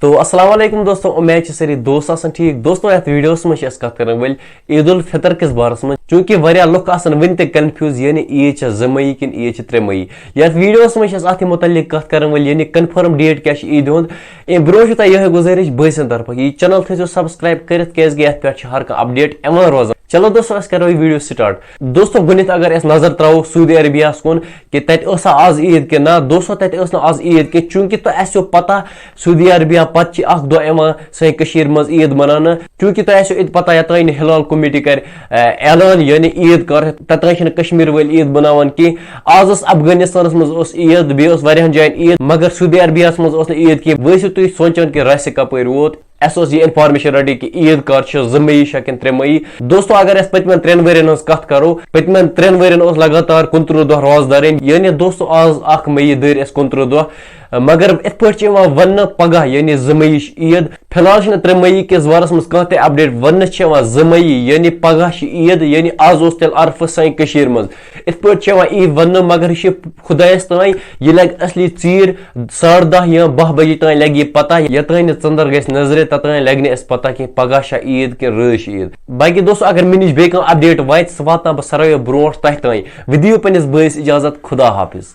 تو السلام علیکم دوستو، امید ساری دوست آسان ٹھیک دوستو یت ویڈیوس مجھ کت کرن ول عید الفطر کس بارس من چونکہ واریاہ لوک آسان ون تہ کنفیوز یعنی عید 2 مئی کن عید 3 مئی یت ویڈیوس مجھ ات متعلق کت کرن ول یعنی کنفرم ڈیٹ کیا عید ہند ام برو تہ یہ گزارش بٲژن طرف یہ چینل تھو سبسکرائب کرت کیازِ یت پہ ہر کانٛہہ اپڈیٹ یوان روزان. چلو دوستو اس کرو یہ ویڈیو سٹارٹ. دوستو گنت اگر اس نظر تراو سعودی عربیہ کن کہ تت آز عید کہ نہ دوستو تت آز عید کہ چونکہ تو اسو پتہ سعودی عربیہ پتہ اخ دہ سن کشیر مز عید منانا چونکہ تو اسو پتہ یوتان ہلال کمیٹی کر اعلان یعنی عید کر توتان کشمیر ول عید بناوان کی آز افغانستان مز عید بیس واریاہن جائن عید مگر سعودی عربیہ مز عید کی ورسو تھی سوچان کہ رس کپر ووت اس یہ انفارمیشن رٹی کہ عید کر 2 مئی کن 3 مئی. دوستو اگر اس پتمن 3 ورین کت کرو پتمن 3 ورین لگاتار 29 دہ روزدار یعنی دوستو آز 1 مئی در اس 29 دہ مگر ات پہ ون پگہ یعنی 2 مئی عید فی الحال 3 مئی کس بارس مز کھانا تہ اپڈیٹ ون 2 مئی یعنی پگہ عید یعنی آز تیل عرفہ سان کشیر مز ات پہ عید ون مگر یہ خدایس تان یہ لگ اصلی ژیر 10:30 یا 12 بجے تان لگ یہ پتہ یوتان ژندر گژھِ نظرِ توتان لگ نہ اس پتہ کہ پگہ عید کہ رٲژ عید. باقی دوستو اگر مےٚ نِش بیٚیہِ کانٛہہ اپڈیٹ واتہِ سُہ واتناو بہٕ ساروٕے برونٛٹھ تۄہہِ تام. وِدِیو پننِس بٲیِس اجازت. خدا حافظ.